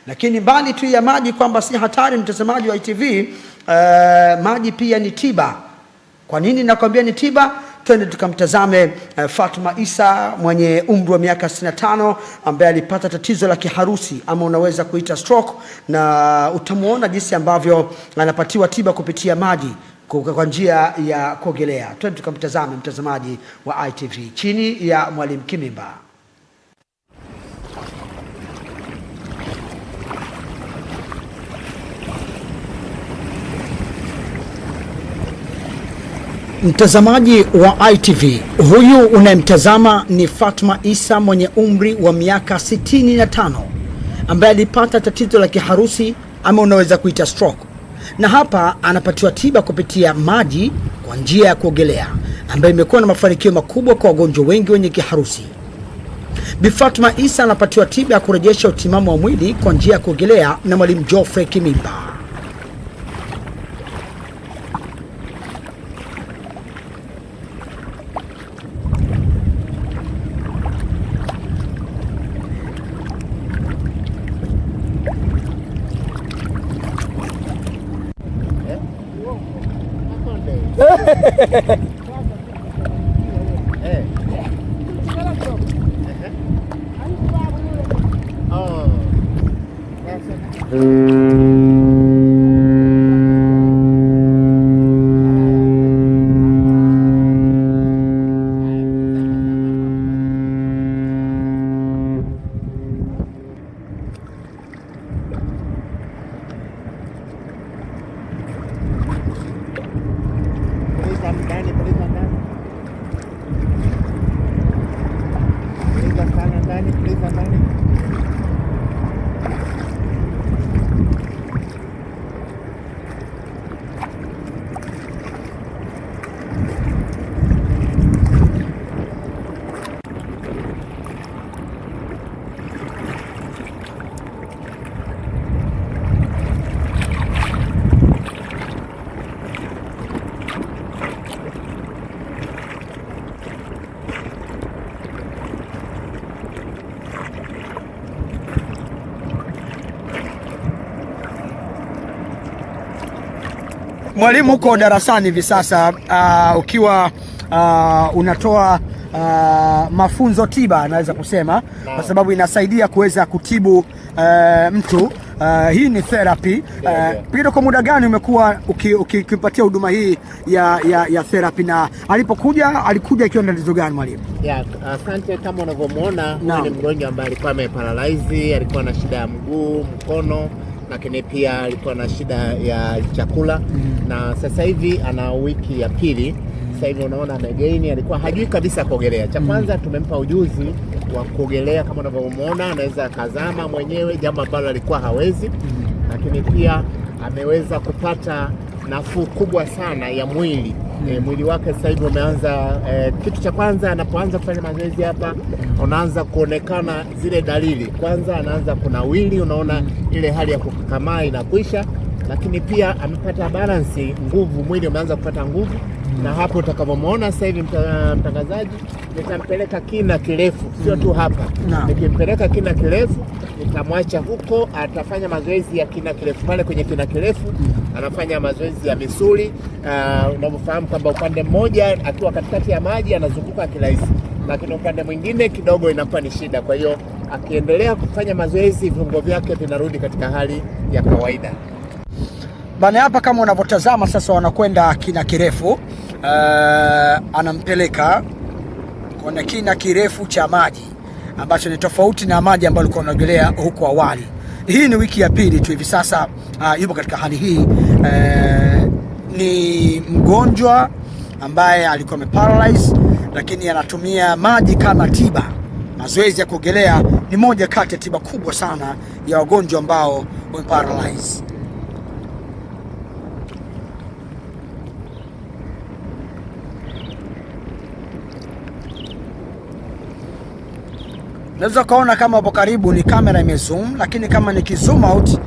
Lakini mbali tu ya maji kwamba si hatari, mtazamaji wa ITV, maji pia ni tiba. Kwa nini nakwambia ni tiba? Twende tukamtazame Fatma Isa mwenye umri wa miaka 65 ambaye alipata tatizo la kiharusi ama unaweza kuita stroke, na utamuona jinsi ambavyo anapatiwa tiba kupitia maji kwa njia ya kuogelea. Twende tukamtazame mtazamaji wa ITV chini ya Mwalimu Kimimba. Mtazamaji wa ITV, huyu unayemtazama ni Fatma Isa mwenye umri wa miaka 65 ambaye alipata tatizo la kiharusi ama unaweza kuita stroke, na hapa anapatiwa tiba kupitia maji kwa njia ya kuogelea ambayo imekuwa na mafanikio makubwa kwa wagonjwa wengi wenye kiharusi. Bi Fatma Isa anapatiwa tiba ya kurejesha utimamu wa mwili kwa njia ya kuogelea na Mwalimu Geoffrey Kimimba. Mwalimu, uko darasani hivi sasa ukiwa unatoa mafunzo tiba, naweza kusema, kwa sababu inasaidia kuweza kutibu mtu. Hii ni therapy. Pia kwa muda gani umekuwa ukipatia huduma hii ya therapy, na alikuja ikiwa na tatizo gani mwalimu? Asante. Kama unavyomuona, ni mgonjwa ambaye alikuwa ameparalyze, alikuwa na shida ya mguu, mkono, lakini pia alikuwa na shida ya chakula, na sasa hivi ana wiki ya pili. Sasa hivi unaona amegaini, alikuwa hajui kabisa kuogelea. Cha kwanza tumempa ujuzi wa kuogelea, kama unavyomuona anaweza akazama mwenyewe, jambo ambalo alikuwa hawezi. Lakini pia ameweza kupata nafuu kubwa sana ya mwili. Mwili wake sasa hivi umeanza, kitu cha kwanza anapoanza kufanya mazoezi hapa, unaanza kuonekana zile dalili. Kwanza anaanza kunawili, unaona ile hali ya kukakamaa inakwisha. Lakini pia amepata balance, nguvu, mwili umeanza kupata nguvu. Na hapo utakavyomuona sasa hivi mtangazaji, nitampeleka kina kirefu, sio tu hapa. Nikimpeleka kina kirefu, nitamwacha huko, atafanya mazoezi ya kina kirefu. Pale kwenye kina kirefu anafanya mazoezi ya misuli. Unavyofahamu kwamba upande mmoja akiwa katikati ya maji anazunguka kirahisi, lakini upande mwingine kidogo inakuwa ni shida. Kwa hiyo akiendelea kufanya mazoezi, viungo vyake vinarudi katika hali ya kawaida. Bana, hapa kama unavyotazama sasa wanakwenda kina kirefu. Anampeleka kwenye kina kirefu cha maji ambacho ni tofauti na maji ambayo alikuwa anaogelea huko awali. Hii ni wiki ya pili tu hivi sasa yupo katika hali hii. Ni mgonjwa ambaye alikuwa ameparalyze, lakini anatumia maji kama tiba. Mazoezi ya kuogelea ni moja kati ya tiba kubwa sana ya wagonjwa ambao wameparalyze. Naweza kaona kama hapo karibu ni kamera imezoom, lakini kama nikizoom out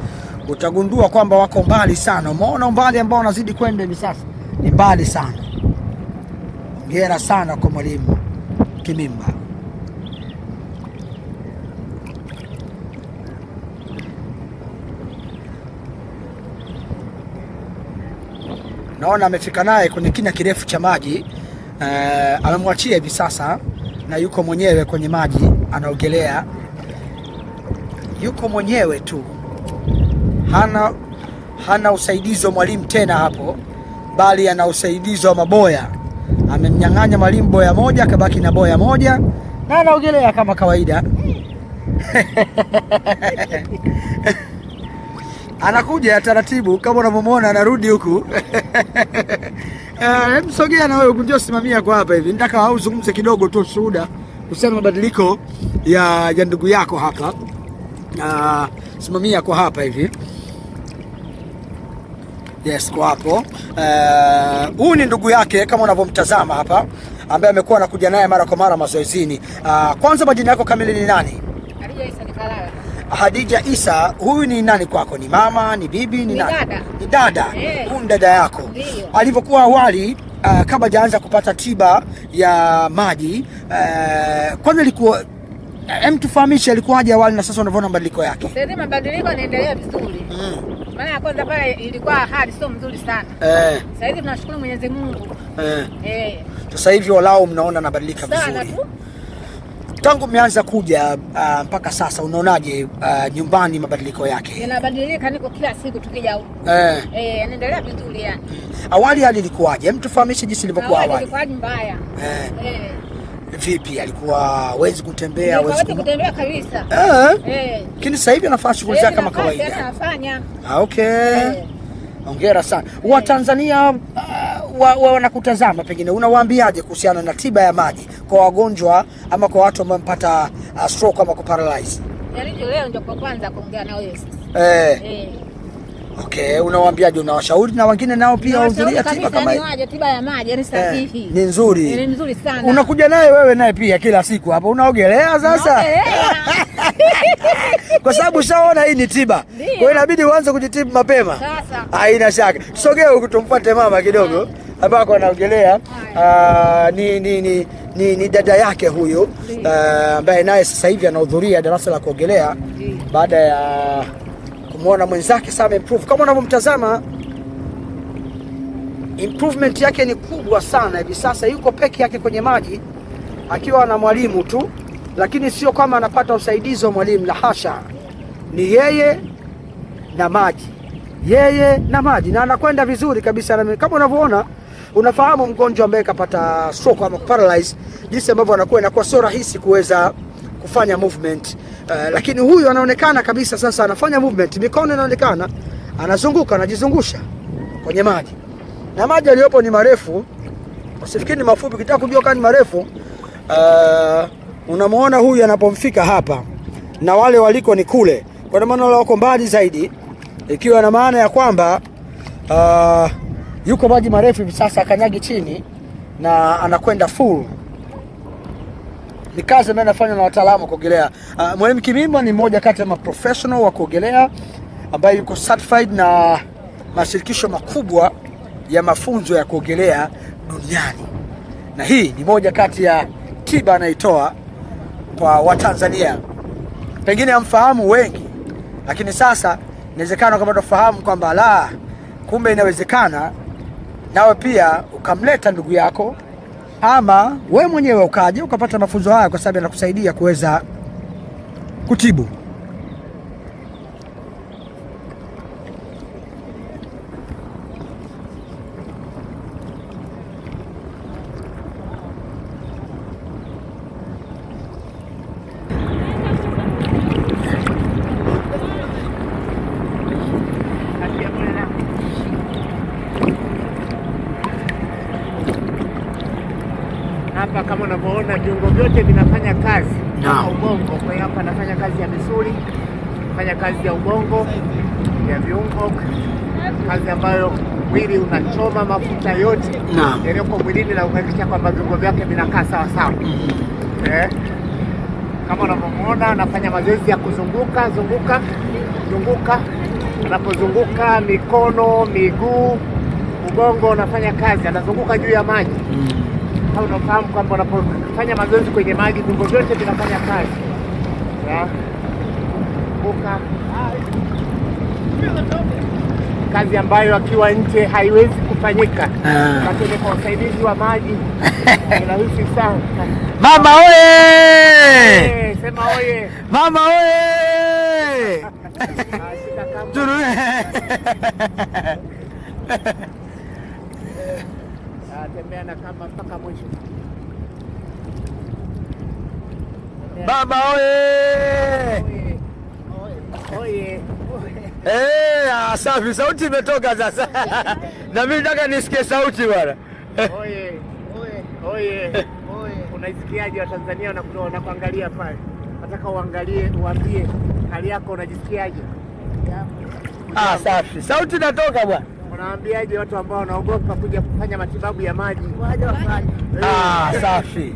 utagundua kwamba wako mbali sana. Umeona umbali ambao unazidi kwenda hivi sasa ni mbali sana. Hongera sana kwa Mwalimu Kimimba. naona amefika naye kwenye kina kirefu cha maji. Amemwachia hivi sasa na yuko mwenyewe kwenye maji anaogelea, yuko mwenyewe tu, hana usaidizi wa mwalimu tena hapo, bali ana usaidizi wa maboya. Amemnyang'anya mwalimu boya moja, akabaki na boya moja na anaogelea kama kawaida. Anakuja taratibu kama unavyomwona, anarudi huku. Msogea na wewe, njoo simamia kwa hapa hivi. Nataka uzungumze kidogo tu shuhuda kuhusiana mabadiliko ya ndugu yako hapa. Simamia kwa hapa hivi. Yes, kwa hapo. Huyu ni ndugu yake kama unavyomtazama hapa, ambaye amekuwa anakuja naye mara kwa mara mazoezini. Kwanza majina yako kamili ni nani? Hadija Isa Nikalala. Hadija Isa, huyu ni nani kwako? Ni mama, ni bibi, ni nani? Dada. Ni dada. Huyu ni dada yako. Alivyokuwa awali kabla hajaanza kupata tiba ya maji, kwanza ilikuwa tufahamishe alikuwaje awali na sasa unavyoona mabadiliko yake? Sasa mabadiliko yanaendelea vizuri. Maana ya kwanza pale ilikuwa hali sio mzuri sana. Sasa hivi tunashukuru Mwenyezi Mungu. Sasa hivi walau mnaona anabadilika vizuri. Tangu mmeanza kuja mpaka sasa unaonaje nyumbani mabadiliko yake? Yanabadilika, niko kila siku tukija huko. Yanaendelea vizuri yani. Awali hali ilikuwaje? Tufahamishe jinsi ilivyokuwa awali. Ilikuwa mbaya. Vipi, alikuwa hawezi kutembea, hawezi kutembea kabisa. Lakini sasa hivi anafanya shughuli zake kama kawaida. Anafanya. Okay. Hongera sana. Watanzania wanakutazama, pengine unawaambiaje kuhusiana na tiba ya maji kwa wagonjwa ama kwa watu ambao wamepata stroke ama kuparalyze? Yaani leo ndio kwa kwanza kuongea na wewe sasa. Okay, unawaambiaje? Unawashauri na wengine nao pia wahudhuria tiba kama hii? Waje tiba ya maji ni sahihi. Ni nzuri. Ni nzuri sana. Unakuja naye wewe naye pia kila siku hapa unaogelea sasa? Kwa sababu ushaona hii ni tiba. Kwa hiyo inabidi uanze kujitibu mapema. Sasa. Haina shaka. Tusogee huku tumfuate mama kidogo ambako anaogelea. Ni dada yake huyu ambaye naye sasa hivi anahudhuria darasa la kuogelea baada ya kumwona mwenzake sasa improve. Kama unavyomtazama, improvement yake ni kubwa sana. Hivi sasa yuko peke yake kwenye maji akiwa na mwalimu tu, lakini sio kama anapata usaidizi wa mwalimu, la hasha. Ni yeye na maji, yeye na maji, na anakwenda vizuri kabisa. Kama unavyoona, unafahamu mgonjwa ambaye kapata stroke ama paralyze, jinsi ambavyo anakuwa inakuwa sio rahisi kuweza kufanya movement. Lakini huyu anaonekana kabisa sasa anafanya movement, mikono inaonekana, anazunguka, anajizungusha kwenye maji. Na maji aliyopo ni marefu, usifikiri ni mafupi. Ukitaka kujua kama ni marefu, unamuona huyu anapomfika hapa na wale waliko ni kule, kwa maana wale wako mbali zaidi, ikiwa na maana ya kwamba yuko maji marefu hivi sasa, akanyagi chini na anakwenda full. Ni kazi ambayo inafanywa na wataalamu wa kuogelea. Mwalimu Kimimba ni mmoja kati ya maprofessional wa kuogelea ambaye yuko certified na mashirikisho makubwa ya mafunzo ya kuogelea duniani, na hii ni moja kati ya tiba anaitoa kwa Watanzania. Pengine hamfahamu wengi, lakini sasa inawezekana kama tufahamu kwamba kumbe inawezekana nawe pia ukamleta ndugu yako ama wewe mwenyewe ukaje ukapata mafunzo haya, kwa sababu yanakusaidia kuweza kutibu. Hapa kama unavyoona viungo vyote vinafanya kazi na ubongo. Kwa hiyo hapa anafanya kazi ya misuli, anafanya kazi ya ubongo, ya viungo, kazi ambayo mwili unachoma mafuta yote yaliyoko mwilini na kuhakikisha kwamba viungo vyake vinakaa sawa sawa. Kama unavyoona anafanya mazoezi ya kuzunguka zunguka. Anapozunguka mikono, miguu, ubongo unafanya kazi, anazunguka juu ya maji. Kama unafahamu kwamba unapofanya mazoezi kwenye maji viungo vyote vinafanya kazi. Kazi ambayo akiwa nje haiwezi imefanyika, lakini kwa usaidizi wa maji ni rahisi sana. Mama oye! Sema oye! Mama oye! Tembea na kama mpaka mwisho. Mama oye! Oye! Safi, sauti imetoka sasa. Na mimi nataka nisikie sauti bwana. Oye! Oye! Unaisikiaje Watanzania wanakuangalia pale? Nataka uangalie, uambie hali yako, unajisikiaje? Safi. Sauti inatoka bwana. Unawaambiaje watu ambao wanaogopa kuja kufanya matibabu ya maji? Waje wafanye. Safi.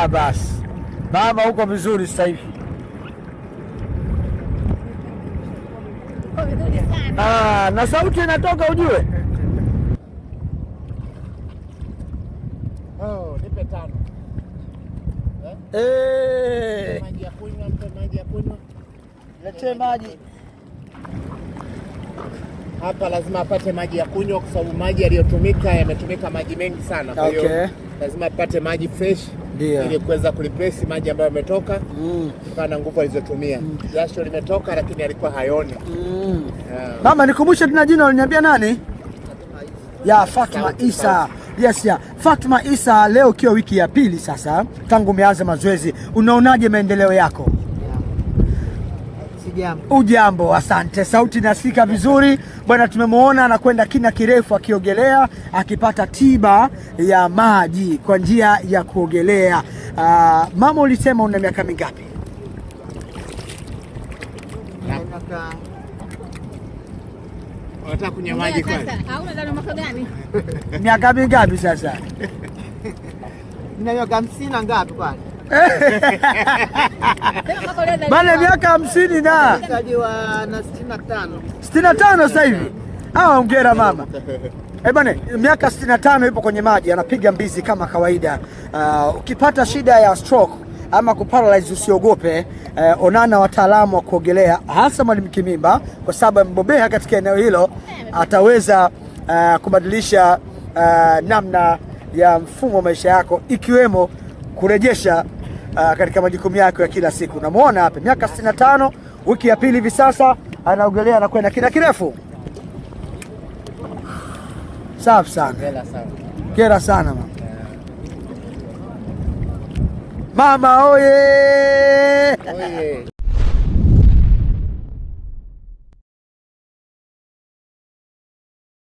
Basi. Mama uko vizuri sasa hivi. Na sauti inatoka ujue. Nipe 5. Maji ya kunywa, mpe maji ya kunywa. Letee maji. Hapa lazima apate maji ya kunywa kwa sababu maji yaliyotumika yametumika maji mengi sana. Kwa hiyo lazima apate maji fresh ili kuweza kureplace maji ambayo yametoka kutokana na nguvu alizotumia. Jasho limetoka lakini alikuwa hayoni. Mama, nikumbushe tena jina uliniambia nani? Fatma Isa. Yes, Fatma Isa, leo ikiwa wiki ya pili sasa tangu umeanza mazoezi, unaonaje maendeleo yako? Ujambo, asante. Sauti inasikika vizuri bwana. Tumemwona anakwenda kina kirefu akiogelea, akipata tiba ya maji kwa njia ya kuogelea. Mama, ulisema una miaka mingapi? Unataka kunywa maji kwani? Hauna mwaka gani? Miaka mingapi sasa? Nina miaka 50 ngapi kwani? Bale miaka 50 na Mzaliwa na 65. 65 sasa hivi. Hongera mama. Bwana, miaka 65 ipo kwenye maji, anapiga mbizi kama kawaida. Ukipata shida ya stroke ama kuparalyze usiogope. Onana wataalamu wa kuogelea, hasa Mwalimu Kimimba kwa sababu amebobea katika eneo hilo. Ataweza kubadilisha namna ya mfumo wa maisha yako, ikiwemo kurejesha katika majukumu yako ya kila siku. Unamuona hapa miaka 65, wiki ya pili hivi sasa anaogelea na kwenda kina kirefu. Safi sana. Kera sana mama. Mama oye!